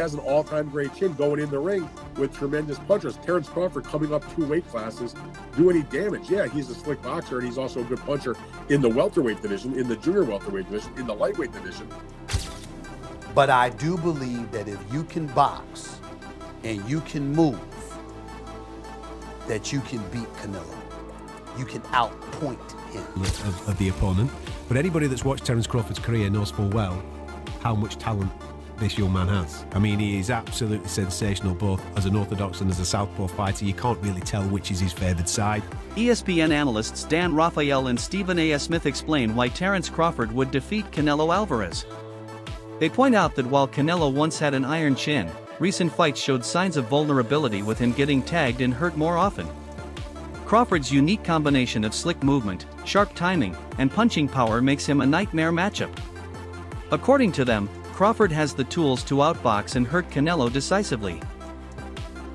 has an all-time great chin going in the ring with tremendous punchers. Terence Crawford coming up 2 weight classes, do any damage? Yeah, he's a slick boxer, and he's also a good puncher in the welterweight division, in the junior welterweight division, in the lightweight division. But I do believe that if you can box and you can move, that you can beat Canelo. You can outpoint him. Of the opponent. But anybody that's watched Terence Crawford's career knows full well how much talent this young man has. I mean, he is absolutely sensational, both as an orthodox and as a southpaw fighter. You can't really tell which is his favoured side. ESPN analysts Dan Rafael and Stephen A. Smith explain why Terence Crawford would defeat Canelo Álvarez. They point out that while Canelo once had an iron chin, recent fights showed signs of vulnerability, with him getting tagged and hurt more often. Crawford's unique combination of slick movement, sharp timing, and punching power makes him a nightmare matchup. According to them, Crawford has the tools to outbox and hurt Canelo decisively.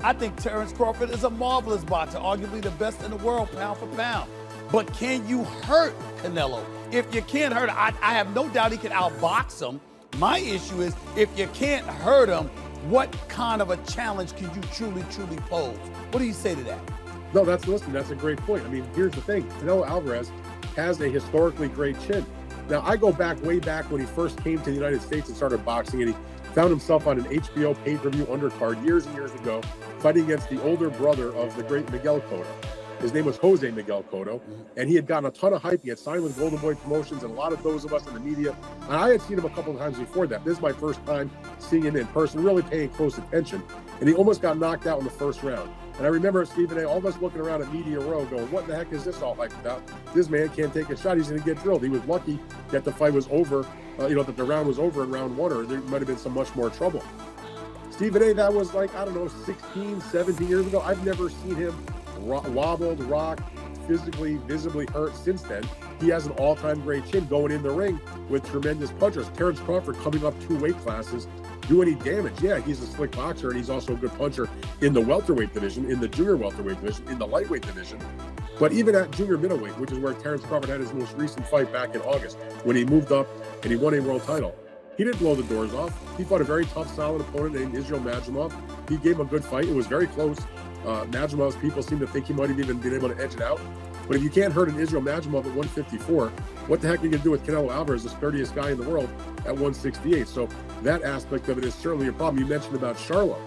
I think Terence Crawford is a marvelous boxer, arguably the best in the world, pound for pound. But can you hurt Canelo? If you can't hurt him, I have no doubt he can outbox him. My issue is, if you can't hurt him, what kind of a challenge can you truly pose? What do you say to that? No, that's a great point. I mean, here's the thing. Canelo Álvarez has a historically great chin. Now, I go back way back when he first came to the United States and started boxing, and he found himself on an HBO pay-per-view undercard years and years ago, fighting against the older brother of the great Miguel Cotto. His name was Jose Miguel Cotto, and he had gotten a ton of hype. He had signed with Golden Boy Promotions, and a lot of those of us in the media. And I had seen him a couple of times before that. This is my first time seeing him in person, really paying close attention. And he almost got knocked out in the first round. And I remember Stephen A., all of us looking around at Media Row going, what the heck is this all hyped about? This man can't take a shot. He's going to get drilled. He was lucky that the fight was over, that the round was over in round 1, or there might have been some much more trouble. Stephen A., that was like, I don't know, 16, 17 years ago. I've never seen him wobbled, rocked, physically, visibly hurt since then. He has an all-time great chin going in the ring with tremendous punchers. Terence Crawford coming up 2 weight classes, do any damage? Yeah, he's a slick boxer, and he's also a good puncher in the welterweight division, in the junior welterweight division, in the lightweight division. But even at junior middleweight, which is where Terence Crawford had his most recent fight back in August, when he moved up and he won a world title, he didn't blow the doors off. He fought a very tough, solid opponent named Israel Madrimov. He gave him a good fight. It was very close. Madrimov's people seem to think he might have even been able to edge it out. But if you can't hurt an Israel Madrimov at 154, what the heck are you going to do with Canelo Álvarez, the sturdiest guy in the world, at 168? So that aspect of it is certainly a problem. You mentioned about Charlo.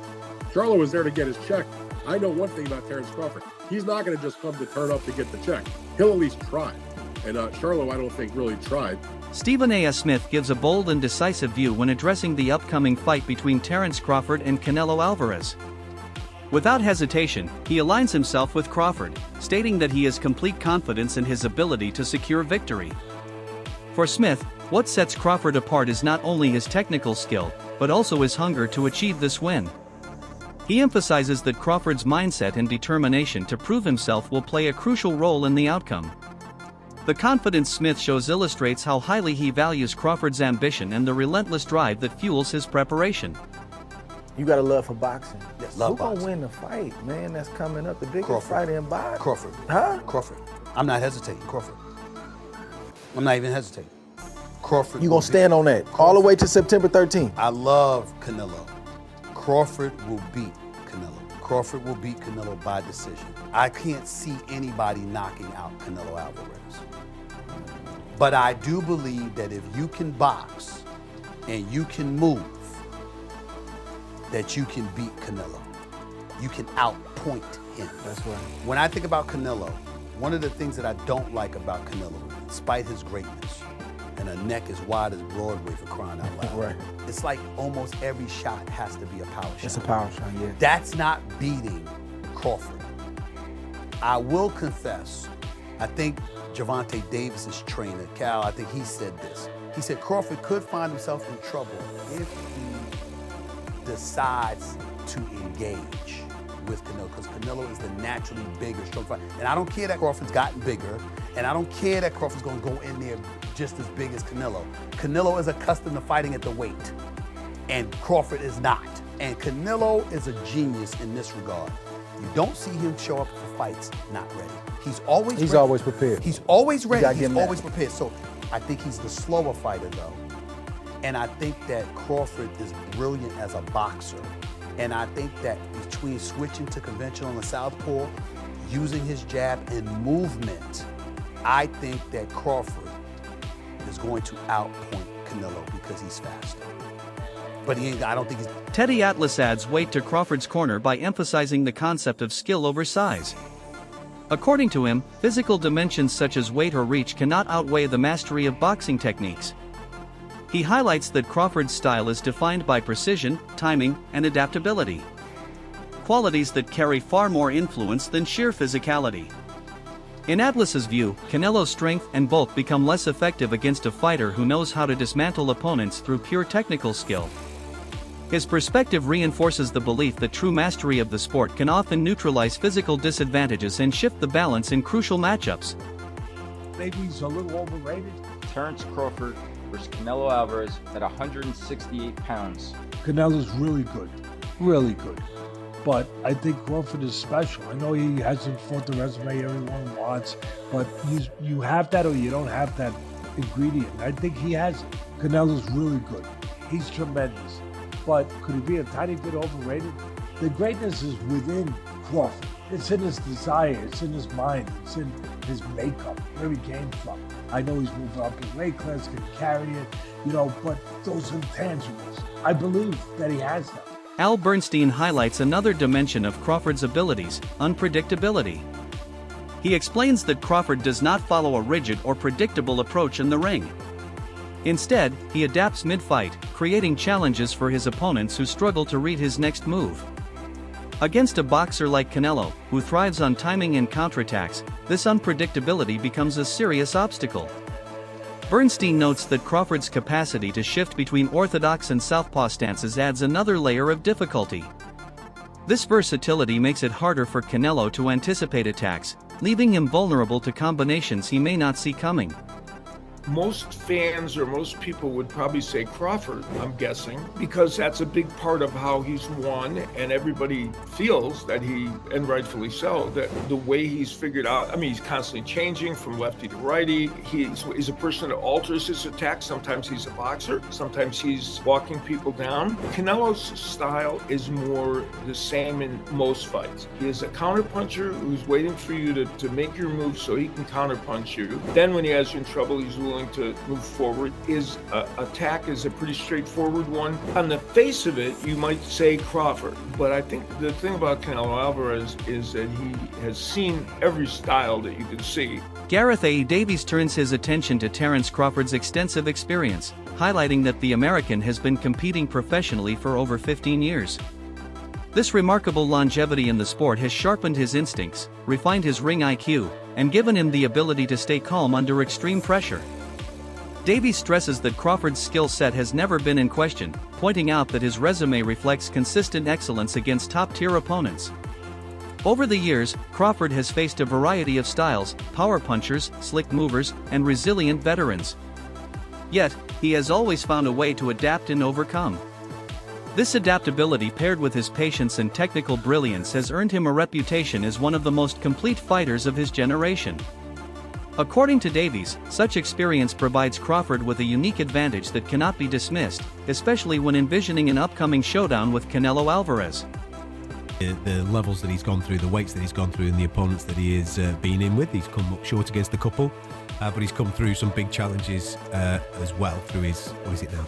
Charlo was there to get his check. I know one thing about Terence Crawford. He's not going to just come to turn up to get the check. He'll at least try. And Charlo, I don't think, really tried. Stephen A. Smith gives a bold and decisive view when addressing the upcoming fight between Terence Crawford and Canelo Álvarez. Without hesitation, he aligns himself with Crawford, stating that he has complete confidence in his ability to secure victory. For Smith, what sets Crawford apart is not only his technical skill, but also his hunger to achieve this win. He emphasizes that Crawford's mindset and determination to prove himself will play a crucial role in the outcome. The confidence Smith shows illustrates how highly he values Crawford's ambition and the relentless drive that fuels his preparation. You got a love for boxing. Yes, love Who boxing. Gonna win the fight, man? That's coming up, the biggest Crawford. fight in boxing. Crawford. Huh? Crawford. I'm not hesitating. Crawford. I'm not even hesitating. Crawford. You gonna stand on that all the way to September 13th? I love Canelo. Crawford will beat Canelo. Crawford will beat Canelo by decision. I can't see anybody knocking out Canelo Álvarez. But I do believe that if you can box and you can move, that you can beat Canelo. You can outpoint him. That's right. When I think about Canelo, one of the things that I don't like about Canelo, despite his greatness, and a neck as wide as Broadway, for crying out loud. Right. It's like almost every shot has to be a power shot. It's a power shot, yeah. That's not beating Crawford. I will confess, I think Gervonta Davis's trainer, Cal, I think he said this. He said Crawford could find himself in trouble if he decides to engage with Canelo, because Canelo is the naturally bigger, strong fighter. And I don't care that Crawford's gotten bigger, and I don't care that Crawford's gonna go in there just as big as Canelo. Canelo is accustomed to fighting at the weight, and Crawford is not. And Canelo is a genius in this regard. You don't see him show up for fights not ready. He's always ready. always prepared. He's always ready. gotta get He's him that. always prepared. So I think he's the slower fighter, though. And I think that Crawford is brilliant as a boxer. And I think that between switching to conventional and southpaw, using his jab and movement, I think that Crawford is going to outpoint Canelo because he's faster. But I don't think he's... Teddy Atlas adds weight to Crawford's corner by emphasizing the concept of skill over size. According to him, physical dimensions such as weight or reach cannot outweigh the mastery of boxing techniques. He highlights that Crawford's style is defined by precision, timing, and adaptability. Qualities that carry far more influence than sheer physicality. In Atlas's view, Canelo's strength and bulk become less effective against a fighter who knows how to dismantle opponents through pure technical skill. His perspective reinforces the belief that true mastery of the sport can often neutralize physical disadvantages and shift the balance in crucial matchups. Maybe he's a little overrated. Terence Crawford versus Canelo Álvarez at 168 pounds. Canelo's really good. But I think Crawford is special. I know he hasn't fought the resume everyone wants, but you have that or you don't have that ingredient. I think he has it. Canelo's really good. He's tremendous. But could he be a tiny bit overrated? The greatness is within Crawford. It's in his desire, it's in his mind, it's in his makeup, where he came from. I know he's moved up in weight class, can carry it, but those intangibles, I believe that he has them. Al Bernstein highlights another dimension of Crawford's abilities, unpredictability. He explains that Crawford does not follow a rigid or predictable approach in the ring. Instead, he adapts mid-fight, creating challenges for his opponents who struggle to read his next move. Against a boxer like Canelo, who thrives on timing and counterattacks, this unpredictability becomes a serious obstacle. Bernstein notes that Crawford's capacity to shift between orthodox and southpaw stances adds another layer of difficulty. This versatility makes it harder for Canelo to anticipate attacks, leaving him vulnerable to combinations he may not see coming. Most fans or most people would probably say Crawford, I'm guessing, because that's a big part of how he's won, and everybody feels that and rightfully so, that the way he's figured out, he's constantly changing from lefty to righty. He's a person that alters his attack. Sometimes he's a boxer, sometimes he's walking people down. Canelo's style is more the same in most fights. He is a counterpuncher who's waiting for you to make your move so he can counterpunch you. Then when he has you in trouble, he's willing to move forward. His attack is a pretty straightforward one. On the face of it, you might say Crawford, but I think the thing about Canelo Álvarez is that he has seen every style that you can see. Gareth A. Davies turns his attention to Terence Crawford's extensive experience, highlighting that the American has been competing professionally for over 15 years. This remarkable longevity in the sport has sharpened his instincts, refined his ring IQ, and given him the ability to stay calm under extreme pressure. Davies stresses that Crawford's skill set has never been in question, pointing out that his resume reflects consistent excellence against top-tier opponents. Over the years, Crawford has faced a variety of styles, power punchers, slick movers, and resilient veterans. Yet, he has always found a way to adapt and overcome. This adaptability paired with his patience and technical brilliance has earned him a reputation as one of the most complete fighters of his generation. According to Davies, such experience provides Crawford with a unique advantage that cannot be dismissed, especially when envisioning an upcoming showdown with Canelo Álvarez. The levels that he's gone through, the weights that he's gone through, and the opponents that he has been in with, he's come up short against a couple, but he's come through some big challenges as well through his,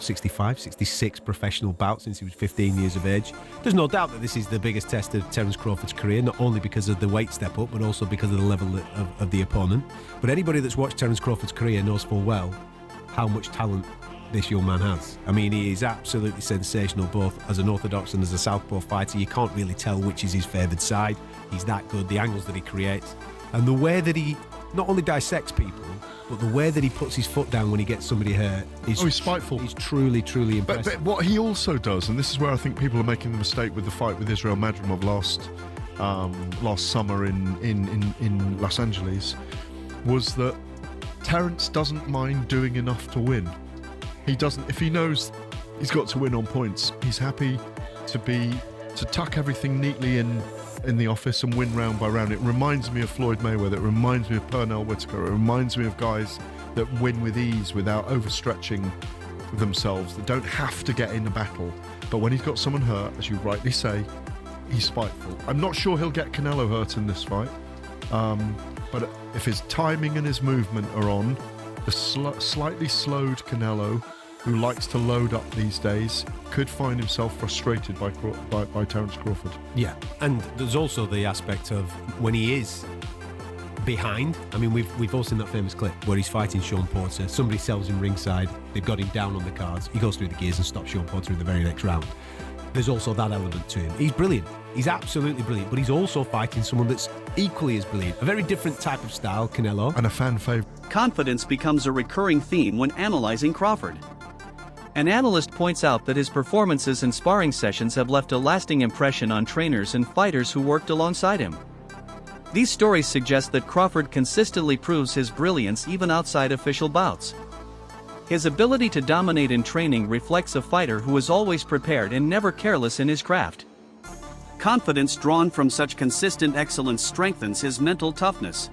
65, 66 professional bouts since he was 15 years of age. There's no doubt that this is the biggest test of Terence Crawford's career, not only because of the weight step up, but also because of the level of the opponent. But anybody that's watched Terence Crawford's career knows full well how much talent this young man has. He is absolutely sensational, both as an orthodox and as a southpaw fighter. You can't really tell which is his favoured side. He's that good, the angles that he creates, and the way that he not only dissects people, but the way that he puts his foot down when he gets somebody hurt is he's spiteful. He's truly impressive. But what he also does, and this is where I think people are making the mistake with the fight with Israel Madrimov last summer in Los Angeles, was that Terence doesn't mind doing enough to win. He doesn't, if he knows he's got to win on points, he's happy to tuck everything neatly in the office and win round by round. It reminds me of Floyd Mayweather, it reminds me of Pernell Whitaker, it reminds me of guys that win with ease without overstretching themselves, that don't have to get in a battle. But when he's got someone hurt, as you rightly say, he's spiteful. I'm not sure he'll get Canelo hurt in this fight. But if his timing and his movement are on, the slightly slowed Canelo, who likes to load up these days, could find himself frustrated by Terence Crawford. Yeah, and there's also the aspect of when he is behind. I mean, we've all seen that famous clip where he's fighting Sean Porter. Somebody sells him ringside. They've got him down on the cards. He goes through the gears and stops Sean Porter in the very next round. There's also that element to him. He's brilliant. He's absolutely brilliant, but he's also fighting someone that's equally as brilliant. A very different type of style, Canelo. And a fan favourite. Confidence becomes a recurring theme when analyzing Crawford. An analyst points out that his performances and sparring sessions have left a lasting impression on trainers and fighters who worked alongside him. These stories suggest that Crawford consistently proves his brilliance even outside official bouts. His ability to dominate in training reflects a fighter who is always prepared and never careless in his craft. Confidence drawn from such consistent excellence strengthens his mental toughness.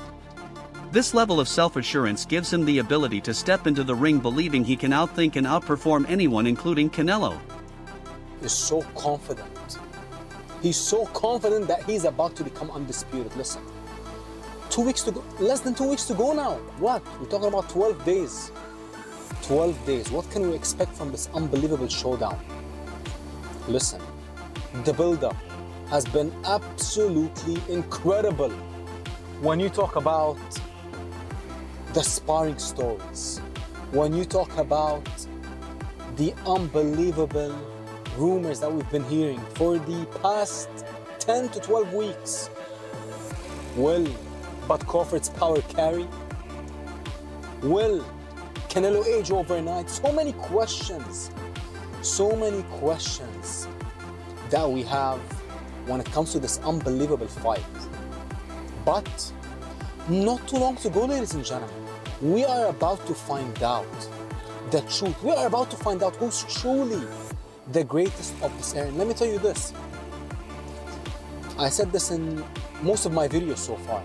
This level of self-assurance gives him the ability to step into the ring believing he can outthink and outperform anyone, including Canelo. He's so confident. He's so confident that he's about to become undisputed. Listen, 2 weeks to go, less than 2 weeks to go now. What? We're talking about 12 days. 12 days. What can we expect from this unbelievable showdown? Listen, the build-up has been absolutely incredible. When you talk about the sparring stories, when you talk about the unbelievable rumors that we've been hearing for the past 10 to 12 weeks, will but Crawford's power carry? Will Canelo age overnight? So many questions that we have when it comes to this unbelievable fight. But not too long to go, ladies and gentlemen. We are about to find out the truth. We are about to find out who's truly the greatest of this era. And let me tell you this. I said this in most of my videos so far.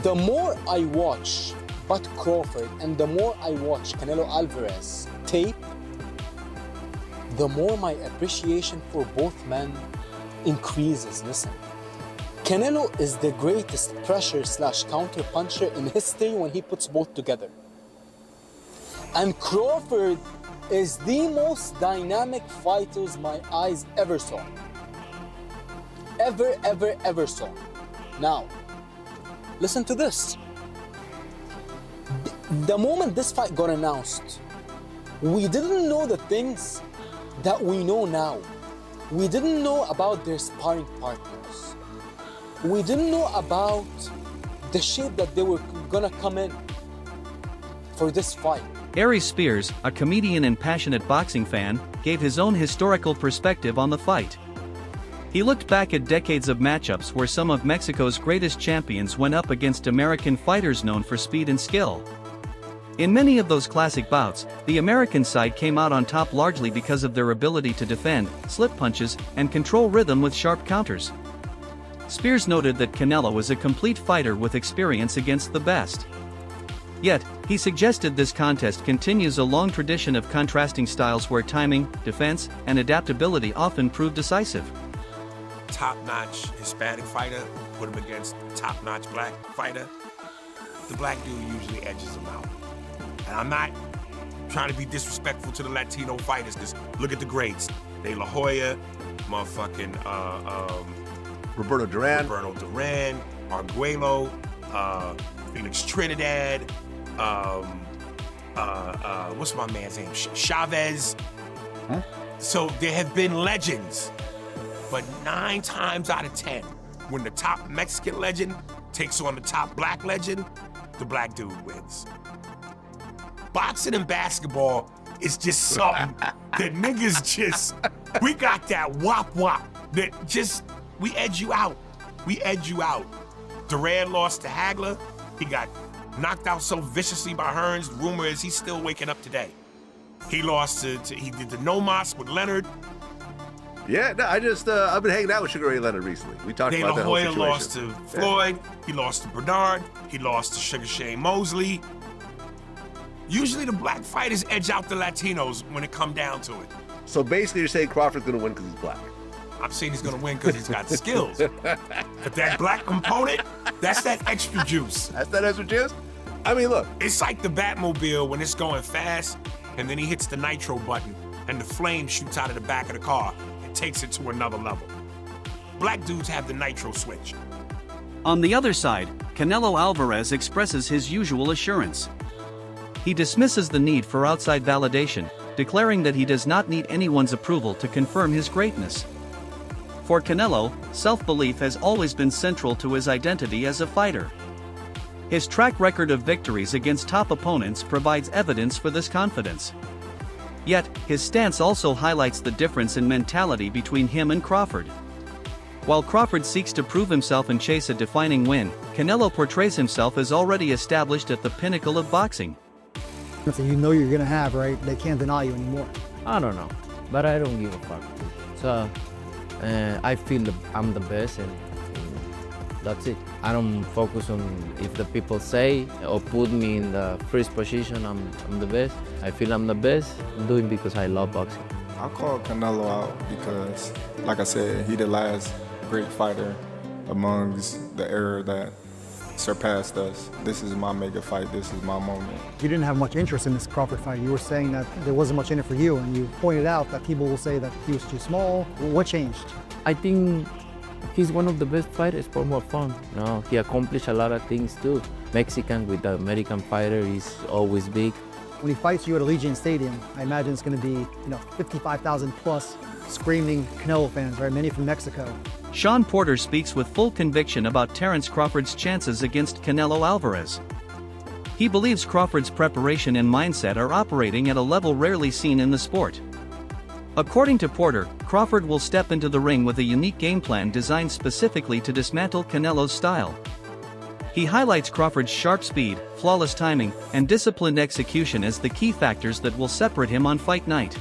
The more I watch Bud Crawford and the more I watch Canelo Álvarez tape, the more my appreciation for both men increases. Listen, Canelo is the greatest pressure/counter puncher in history when he puts both together. And Crawford is the most dynamic fighters my eyes ever saw. Ever saw. Now, listen to this. The moment this fight got announced, we didn't know the things that we know now. We didn't know about their sparring partners. We didn't know about the shape that they were gonna come in for this fight. Aries Spears, a comedian and passionate boxing fan, gave his own historical perspective on the fight. He looked back at decades of matchups where some of Mexico's greatest champions went up against American fighters known for speed and skill. In many of those classic bouts, the American side came out on top largely because of their ability to defend, slip punches, and control rhythm with sharp counters. Spears noted that Canelo was a complete fighter with experience against the best. Yet, he suggested this contest continues a long tradition of contrasting styles where timing, defense, and adaptability often prove decisive. Top-notch Hispanic fighter, put him against top-notch black fighter, the black dude usually edges him out. And I'm not trying to be disrespectful to the Latino fighters, because look at the greats. De La Hoya, motherfucking Roberto Duran, Arguello, Felix Trinidad, what's my man's name? Chavez. Huh? So there have been legends, but 9 times out of 10, when the top Mexican legend takes on the top black legend, the black dude wins. Boxing and basketball is just something that niggas just, we got that wop that just, we edge you out. We edge you out. Duran lost to Hagler. He got knocked out so viciously by Hearns. Rumor is he's still waking up today. He lost he did the no mas with Leonard. Yeah, no, I've been hanging out with Sugar Ray Leonard recently. We talked about that whole situation. De La Hoya lost to Floyd. He lost to Bernard. He lost to Sugar Shane Mosley. Usually the black fighters edge out the Latinos when it come down to it. So basically you're saying Crawford's gonna win because he's black. I'm saying he's gonna win because he's got skills. But that black component, that's that extra juice. That's that extra juice? I mean, look. It's like the Batmobile when it's going fast, and then he hits the nitro button, and the flame shoots out of the back of the car and takes it to another level. Black dudes have the nitro switch. On the other side, Canelo Álvarez expresses his usual assurance. He dismisses the need for outside validation, declaring that he does not need anyone's approval to confirm his greatness. For Canelo, self-belief has always been central to his identity as a fighter. His track record of victories against top opponents provides evidence for this confidence. Yet, his stance also highlights the difference in mentality between him and Crawford. While Crawford seeks to prove himself and chase a defining win, Canelo portrays himself as already established at the pinnacle of boxing. You know you're gonna have, right? They can't deny you anymore. I don't know, but I don't give a fuck. So I feel I'm the best, and that's it. I don't focus on if the people say or put me in the first position. I'm the best. I feel I'm the best. I'm doing it because I love boxing. I call Canelo out because, like I said, he the last great fighter amongst the era that surpassed us. This is my mega fight. This is my moment. You didn't have much interest in this Crawford fight. You were saying that there wasn't much in it for you, and you pointed out that people will say that he was too small. What changed? I think he's one of the best fighters for more fun. No, he accomplished a lot of things too. Mexican with the American fighter is always big. When he fights you at Allegiant Stadium, I imagine it's going to be, 55,000 plus screaming Canelo fans, right? Many from Mexico. Sean Porter speaks with full conviction about Terence Crawford's chances against Canelo Álvarez. He believes Crawford's preparation and mindset are operating at a level rarely seen in the sport. According to Porter, Crawford will step into the ring with a unique game plan designed specifically to dismantle Canelo's style. He highlights Crawford's sharp speed, flawless timing, and disciplined execution as the key factors that will separate him on fight night.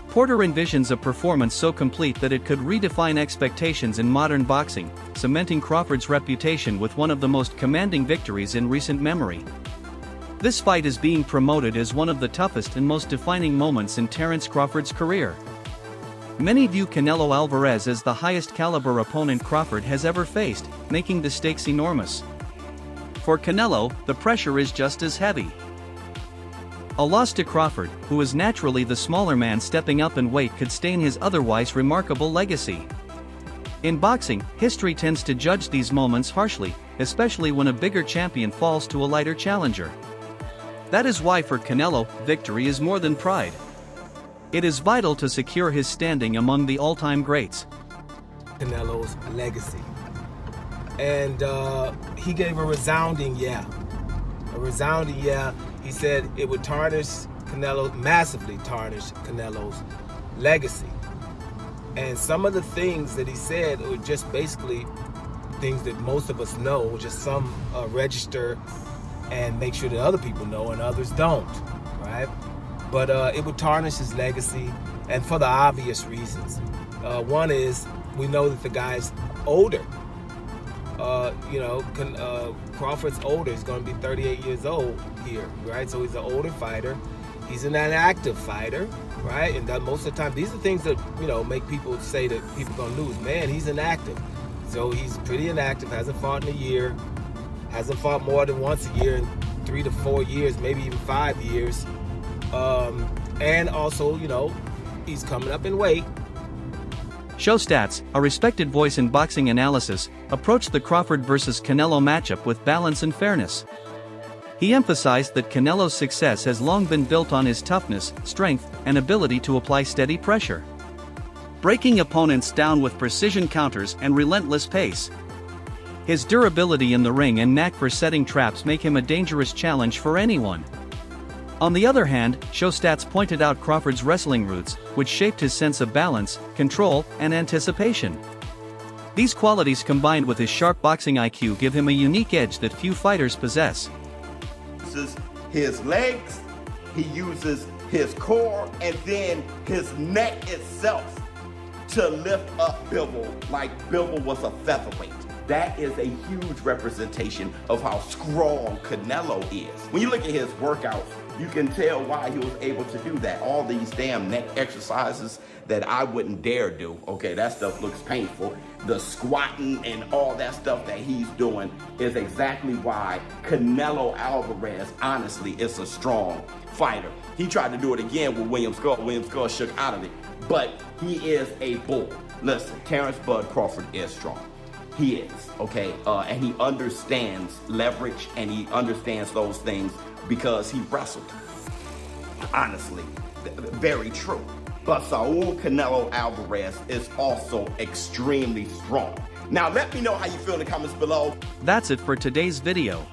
Porter envisions a performance so complete that it could redefine expectations in modern boxing, cementing Crawford's reputation with one of the most commanding victories in recent memory. This fight is being promoted as one of the toughest and most defining moments in Terence Crawford's career. Many view Canelo Álvarez as the highest caliber opponent Crawford has ever faced, making the stakes enormous. For Canelo, the pressure is just as heavy. A loss to Crawford, who is naturally the smaller man stepping up in weight, could stain his otherwise remarkable legacy. In boxing, history tends to judge these moments harshly, especially when a bigger champion falls to a lighter challenger. That is why for Canelo, victory is more than pride. It is vital to secure his standing among the all-time greats. Canelo's legacy. And he gave a resounding yeah. A resounding yeah. He said it would massively tarnish Canelo's legacy. And some of the things that he said were just basically things that most of us know, just some register and make sure that other people know and others don't, right? But it would tarnish his legacy, and for the obvious reasons. One is, we know that the guy's older. Crawford's older. He's going to be 38 years old here, right? So he's an older fighter. He's an inactive fighter, right? And that most of the time, these are things that, make people say that people are going to lose. Man, he's inactive. So he's pretty inactive, hasn't fought in a year, hasn't fought more than once a year in 3 to 4 years, maybe even 5 years. And also, he's coming up in weight. ShowStats, a respected voice in boxing analysis, approached the Crawford vs. Canelo matchup with balance and fairness. He emphasized that Canelo's success has long been built on his toughness, strength, and ability to apply steady pressure, breaking opponents down with precision counters and relentless pace. His durability in the ring and knack for setting traps make him a dangerous challenge for anyone. On the other hand, ShowStats pointed out Crawford's wrestling roots, which shaped his sense of balance, control, and anticipation. These qualities combined with his sharp boxing IQ give him a unique edge that few fighters possess. He uses his legs, he uses his core, and then his neck itself to lift up Bivol like Bivol was a featherweight. That is a huge representation of how strong Canelo is. When you look at his workouts, You can tell why he was able to do that. All these damn neck exercises that I wouldn't dare do. Okay, that stuff looks painful. The squatting and all that stuff that he's doing is exactly why Canelo Álvarez, honestly, is a strong fighter. He tried to do it again with William Skull. William Skull shook out of it, but he is a bull. Listen, Terence Bud Crawford is strong. He is, okay? And he understands leverage and he understands those things because he wrestled. Honestly, very true. But Saul Canelo Álvarez is also extremely strong. Now, let me know how you feel in the comments below. That's it for today's video.